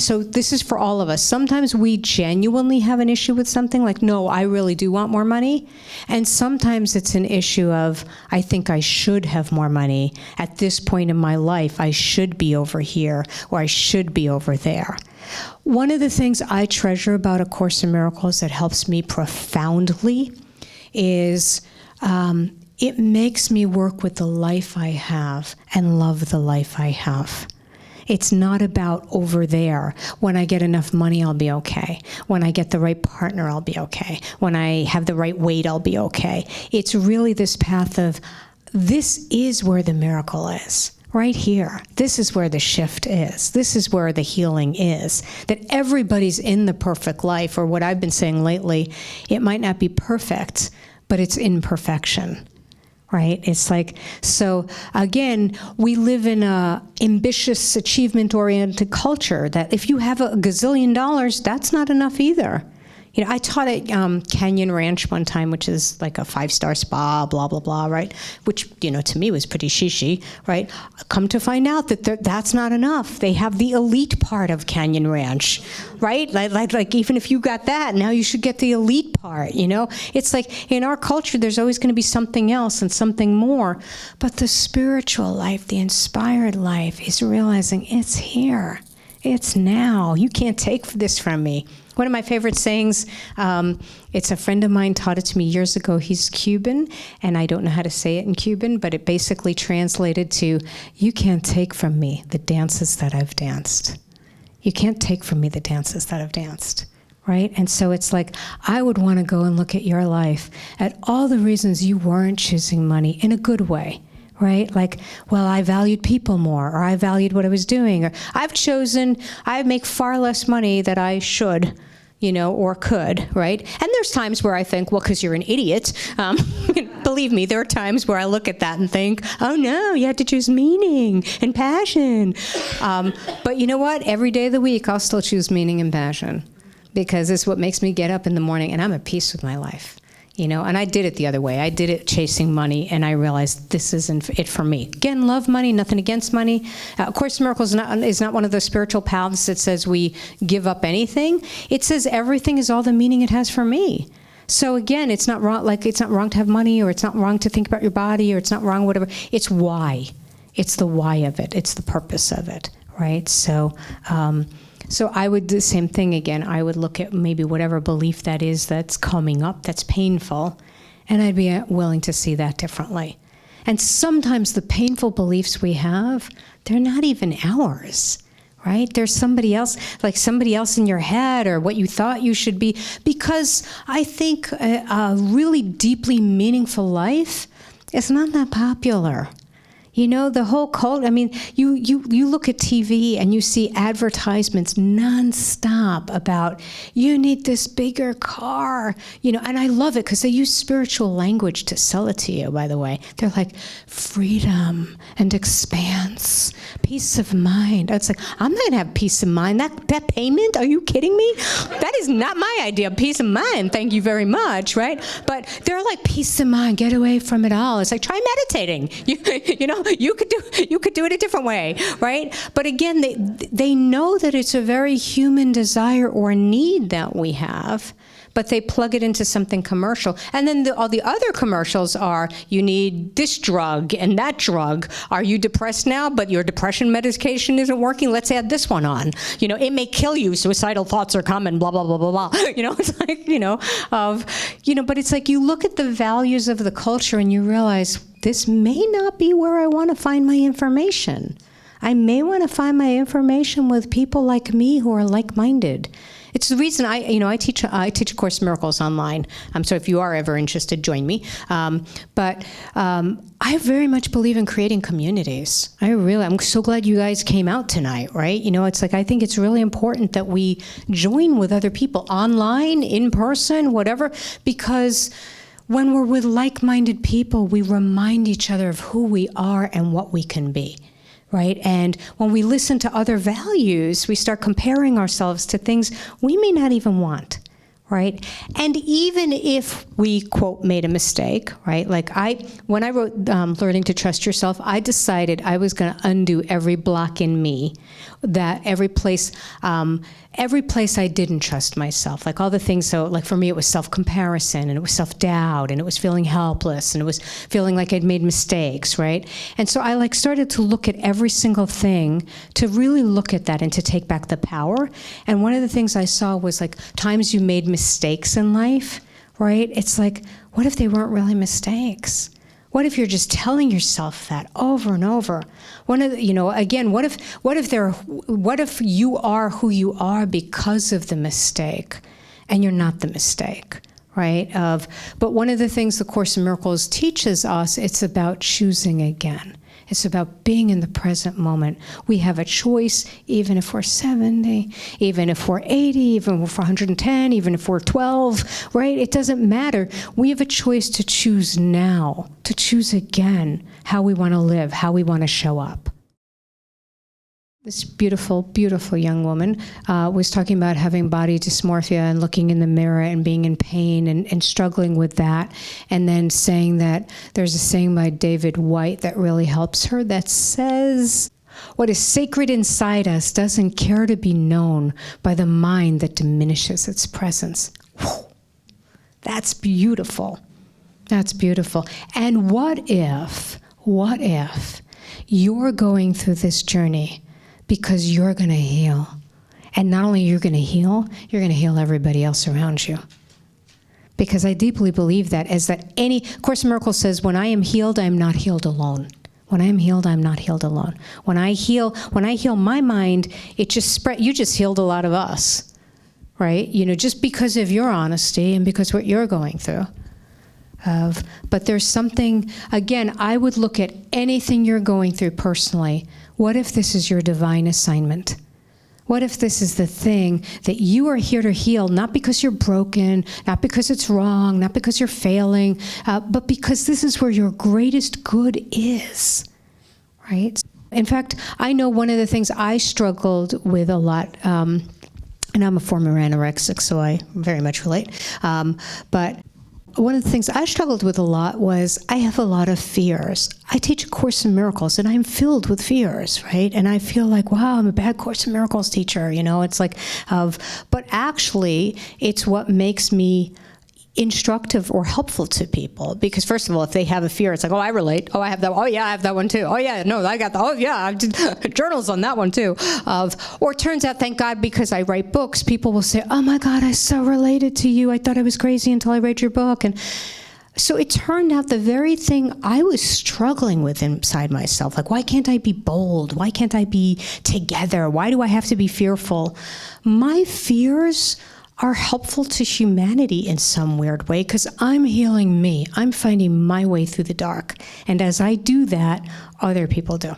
S1: so this is for all of us, sometimes we genuinely have an issue with something like, no, I really do want more money. And sometimes it's an issue of, I think I should have more money. At this point in my life, I should be over here, or I should be over there. One of the things I treasure about A Course in Miracles that helps me profoundly is, it makes me work with the life I have and love the life I have. It's not about over there. When I get enough money, I'll be okay. When I get the right partner, I'll be okay. When I have the right weight, I'll be okay. It's really this path of, this is where the miracle is. Right here. This is where the shift is. This is where the healing is. That everybody's in the perfect life, or what I've been saying lately, it might not be perfect, but it's imperfection. Right? It's so again, we live in a ambitious, achievement-oriented culture that if you have a gazillion dollars, that's not enough either. I taught at Canyon Ranch one time, which is like a 5-star spa, blah, blah, blah, right? Which, to me was pretty shishi, right? Come to find out that that's not enough. They have the elite part of Canyon Ranch, right? Like even if you got that, now you should get the elite part, It's like in our culture, there's always going to be something else and something more. But the spiritual life, the inspired life is realizing it's here. It's now. You can't take this from me. One of my favorite sayings, it's a friend of mine taught it to me years ago. He's Cuban, and I don't know how to say it in Cuban, but it basically translated to, you can't take from me the dances that I've danced. You can't take from me the dances that I've danced, right? And so it's like, I would want to go and look at your life, at all the reasons you weren't choosing money in a good way. Right? Like, well, I valued people more, or I valued what I was doing, or I make far less money than I should, or could, right? And there's times where I think, well, because you're an idiot. Believe me, there are times where I look at that and think, oh no, you have to choose meaning and passion. But you know what? Every day of the week, I'll still choose meaning and passion, because it's what makes me get up in the morning, and I'm at peace with my life. And I did it the other way. I did it chasing money, and I realized this isn't it for me. Again, love money, nothing against money. Course in Miracles is not one of the spiritual paths that says we give up anything. It says everything is all the meaning it has for me. So again, it's not wrong. Like, it's not wrong to have money, or it's not wrong to think about your body, or it's not wrong, whatever. It's why. It's the why of it. It's the purpose of it, right? So I would do the same thing again. I would look at maybe whatever belief that is that's coming up, that's painful, and I'd be willing to see that differently. And sometimes the painful beliefs we have, they're not even ours, right? There's somebody else in your head, or what you thought you should be. Because I think a really deeply meaningful life is not that popular. The whole cult, you look at TV and you see advertisements nonstop about, you need this bigger car, and I love it because they use spiritual language to sell it to you, by the way. They're like, freedom and expanse, peace of mind. It's like, I'm not going to have peace of mind. That payment, are you kidding me? That is not my idea of peace of mind. Thank you very much, right? But they're like, peace of mind, get away from it all. It's like, try meditating. You could do it a different way, right? But again, they know that it's a very human desire or need that we have, but they plug it into something commercial. And then all the other commercials are, you need this drug and that drug. Are you depressed now, but your depression medication isn't working? Let's add this one on. It may kill you. Suicidal thoughts are common, blah, blah, blah, blah, blah. It's like, but it's like you look at the values of the culture and you realize, this may not be where I want to find my information. I may want to find my information with people like me who are like-minded. It's the reason I teach A Course in Miracles online. So if you are ever interested, join me. But I very much believe in creating communities. I'm so glad you guys came out tonight, right? It's like, I think it's really important that we join with other people online, in person, whatever, because when we're with like-minded people, we remind each other of who we are and what we can be, right? And when we listen to other values, we start comparing ourselves to things we may not even want, right? And even if we, quote, made a mistake, right? Like when I wrote Learning to Trust Yourself, I decided I was going to undo every block in me, that every place I didn't trust myself, like all the things. So like for me, it was self-comparison, and it was self-doubt, and it was feeling helpless, and it was feeling like I'd made mistakes, right? And so I started to look at every single thing, to really look at that and to take back the power. And one of the things I saw was like times you made mistakes in life, right? It's like, what if they weren't really mistakes? What if you're just telling yourself that over and over? Again, what if you are who you are because of the mistake, and you're not the mistake, right? But one of the things the Course in Miracles teaches us, it's about choosing again. It's about being in the present moment. We have a choice, even if we're 70, even if we're 80, even if we're 110, even if we're 12, right? It doesn't matter. We have a choice to choose now, to choose again how we want to live, how we want to show up. This beautiful, beautiful young woman was talking about having body dysmorphia and looking in the mirror and being in pain and struggling with that, and then saying that there's a saying by David White that really helps her that says, what is sacred inside us doesn't care to be known by the mind that diminishes its presence. Whew. That's beautiful. That's beautiful. And what if you're going through this journey because you're going to heal. And not only you're going to heal everybody else around you. Because I deeply believe that Course in Miracles says, when I am healed, I am not healed alone. When I am healed, I'm not healed alone. When I heal my mind, it just spread. You just healed a lot of us, right? Just because of your honesty and because what you're going through. But there's something, again, I would look at anything you're going through personally. What if this is your divine assignment? What if this is the thing that you are here to heal, not because you're broken, not because it's wrong, not because you're failing, but because this is where your greatest good is, right? In fact, I know one of the things I struggled with a lot, and I'm a former anorexic, so I very much relate, but one of the things I struggled with a lot was I have a lot of fears. I teach a Course in Miracles, and I'm filled with fears, right? And I feel like, wow, I'm a bad Course in Miracles teacher, It's like, but actually, it's what makes me instructive or helpful to people. Because first of all, if they have a fear, it's like, oh, I relate. Oh, I have that. Oh, yeah, I have that one too. Oh, yeah, no, I got that. Oh, yeah, I did journals on that one too. Or it turns out, thank God, because I write books, people will say, oh my God, I so related to you. I thought I was crazy until I read your book. And so it turned out the very thing I was struggling with inside myself, like, why can't I be bold? Why can't I be together? Why do I have to be fearful? My fears are helpful to humanity in some weird way, because I'm healing me. I'm finding my way through the dark. And as I do that, other people do.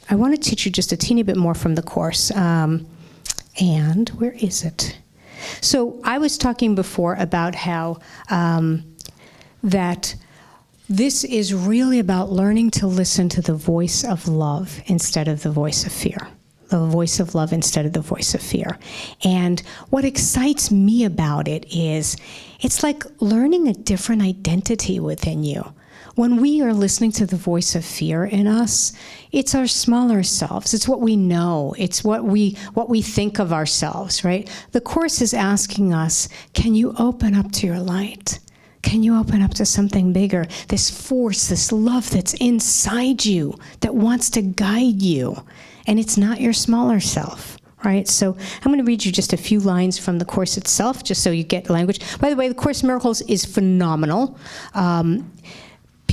S1: I want to teach you just a teeny bit more from the Course. And where is it? So I was talking before about how that this is really about learning to listen to the voice of love instead of the voice of fear. The voice of love instead of the voice of fear. And what excites me about it is it's like learning a different identity within you. When we are listening to the voice of fear in us, it's our smaller selves. It's what we know. It's what we think of ourselves, right? The Course is asking us, can you open up to your light? Can you open up to something bigger? This force, this love that's inside you that wants to guide you. And it's not your smaller self, right? So I'm going to read you just a few lines from the Course itself, just so you get language. By the way, the Course in Miracles is phenomenal.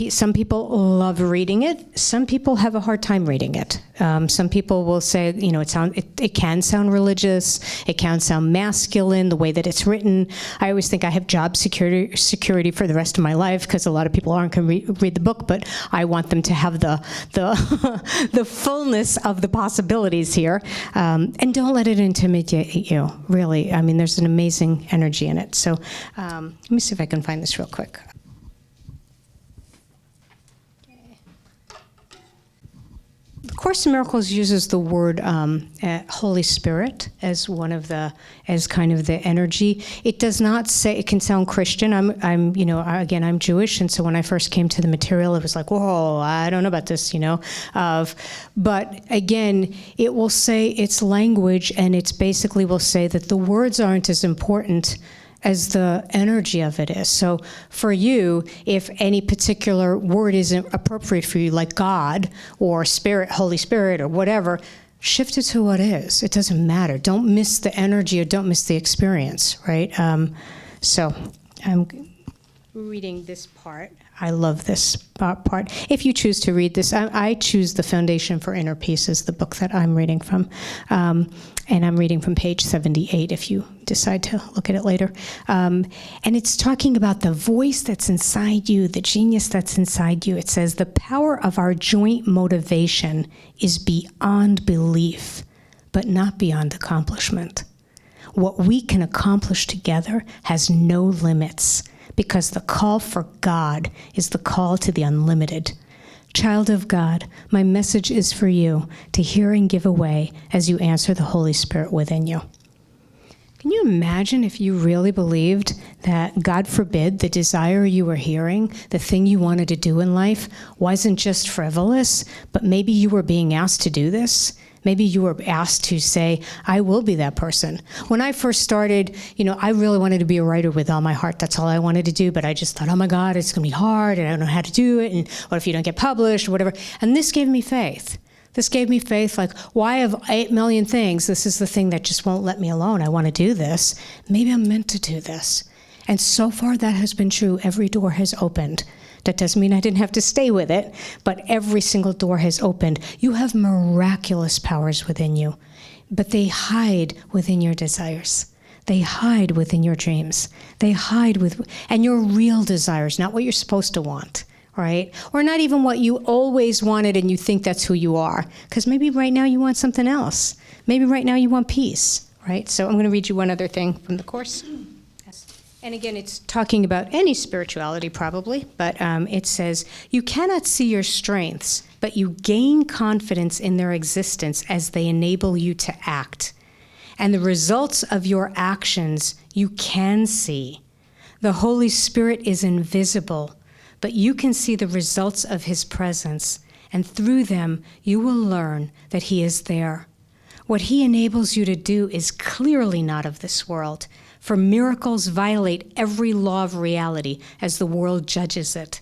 S1: Some people love reading it. Some people have a hard time reading it. Some people will say, it can sound religious. It can sound masculine, the way that it's written. I always think I have job security for the rest of my life, because a lot of people aren't going to read the book, but I want them to have the the fullness of the possibilities here. And don't let it intimidate you, really. I mean, there's an amazing energy in it. So let me see if I can find this real quick. Course in Miracles uses the word Holy Spirit as as kind of the energy. It does not say, it can sound Christian. I'm Jewish, and so when I first came to the material, it was like, whoa, I don't know about this, But again, it will say it's language, and it's basically will say that the words aren't as important as the energy of it is. So for you, if any particular word isn't appropriate for you, like God or Spirit, Holy Spirit, or whatever, shift it to what is. It doesn't matter. Don't miss the energy or don't miss the experience, right? So I'm reading this part. I love this part. If you choose to read this, I choose The Foundation for Inner Peace is the book that I'm reading from. And I'm reading from page 78 if you decide to look at it later. And it's talking about the voice that's inside you, the genius that's inside you. It says, the power of our joint motivation is beyond belief, but not beyond accomplishment. What we can accomplish together has no limits, because the call for God is the call to the unlimited. Child of God, my message is for you to hear and give away as you answer the Holy Spirit within you. Can you imagine if you really believed that, God forbid, the desire you were hearing, the thing you wanted to do in life, wasn't just frivolous, but maybe you were being asked to do this? Maybe you were asked to say, I will be that person. When I first started, I really wanted to be a writer with all my heart. That's all I wanted to do. But I just thought, oh my God, it's going to be hard, and I don't know how to do it. And what if you don't get published or whatever? And this gave me faith. This gave me faith, like, why of 8 million things, this is the thing that just won't let me alone. I want to do this. Maybe I'm meant to do this. And so far that has been true. Every door has opened. That doesn't mean I didn't have to stay with it, but every single door has opened. You have miraculous powers within you, but they hide within your desires. They hide within your dreams. They hide and your real desires, not what you're supposed to want. Right? Or not even what you always wanted and you think that's who you are. Because maybe right now you want something else. Maybe right now you want peace, right? So I'm going to read you one other thing from the Course. Yes. And again, it's talking about any spirituality probably, but it says, you cannot see your strengths, but you gain confidence in their existence as they enable you to act. And the results of your actions you can see. The Holy Spirit is invisible, but you can see the results of his presence, and through them you will learn that he is there. What he enables you to do is clearly not of this world, for miracles violate every law of reality as the world judges it.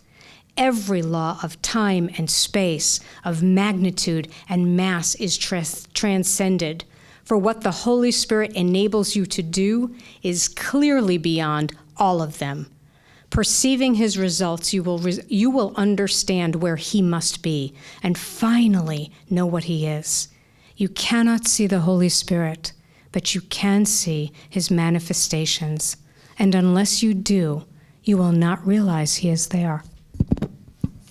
S1: Every law of time and space, of magnitude and mass is transcended, for what the Holy Spirit enables you to do is clearly beyond all of them. Perceiving his results, you will understand where he must be and finally know what he is. You cannot see the Holy Spirit, but you can see his manifestations. And unless you do, you will not realize he is there.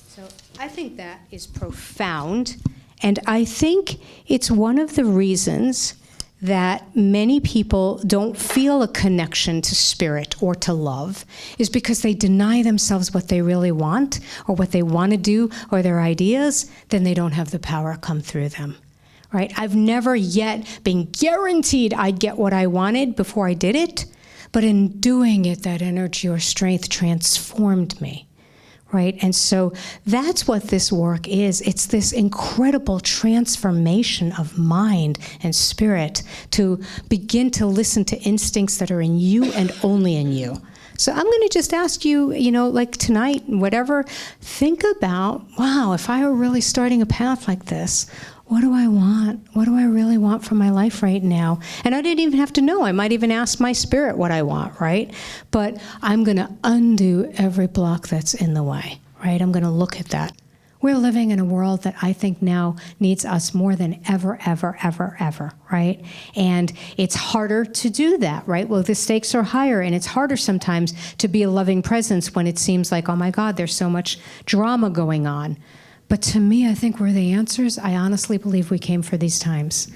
S1: So I think that is profound. And I think it's one of the reasons that many people don't feel a connection to spirit or to love is because they deny themselves what they really want or what they want to do or their ideas, then they don't have the power come through them, right? I've never yet been guaranteed I'd get what I wanted before I did it, but in doing it, that energy or strength transformed me. Right? And so that's what this work is. It's this incredible transformation of mind and spirit to begin to listen to instincts that are in you and only in you. So I'm going to just ask you, like tonight, whatever, think about, wow, if I were really starting a path like this, what do I want? What do I really want from my life right now? And I didn't even have to know. I might even ask my spirit what I want, right? But I'm going to undo every block that's in the way, right? I'm going to look at that. We're living in a world that I think now needs us more than ever, ever, ever, ever, right? And it's harder to do that, right? Well, the stakes are higher, and it's harder sometimes to be a loving presence when it seems like, oh my God, there's so much drama going on. But to me, I think we're the answers. I honestly believe we came for these times.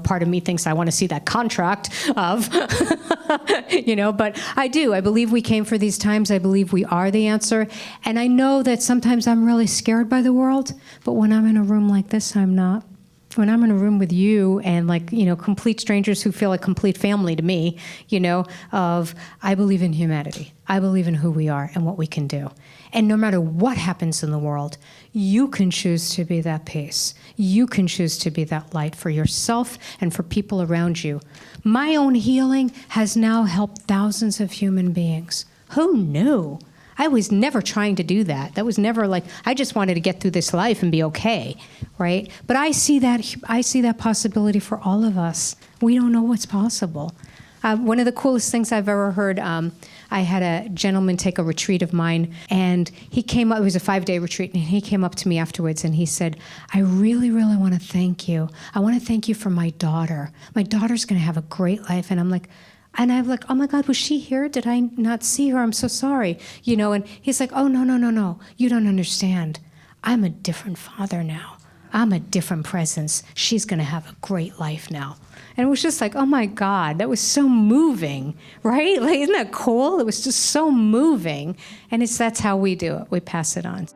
S1: Part of me thinks I want to see that contract of, but I do. I believe we came for these times. I believe we are the answer. And I know that sometimes I'm really scared by the world, but when I'm in a room like this, I'm not. When I'm in a room with you and complete strangers who feel like complete family to me, I believe in humanity. I believe in who we are and what we can do. And no matter what happens in the world, you can choose to be that peace. You can choose to be that light for yourself and for people around you. My own healing has now helped thousands of human beings. Who knew? I was never trying to do that. That was never I just wanted to get through this life and be okay, right? But I see that possibility for all of us. We don't know what's possible. One of the coolest things I've ever heard, I had a gentleman take a retreat of mine, and he came up, it was a 5-day retreat, and he came up to me afterwards and he said, I really, really want to thank you. I want to thank you for my daughter. My daughter's going to have a great life. And I'm like, oh my God, was she here? Did I not see her? I'm so sorry. And he's like, oh, no. You don't understand. I'm a different father now. I'm a different presence. She's going to have a great life now. And it was just like, oh my God, that was so moving, right? Isn't that cool? It was just so moving. And that's how we do it. We pass it on.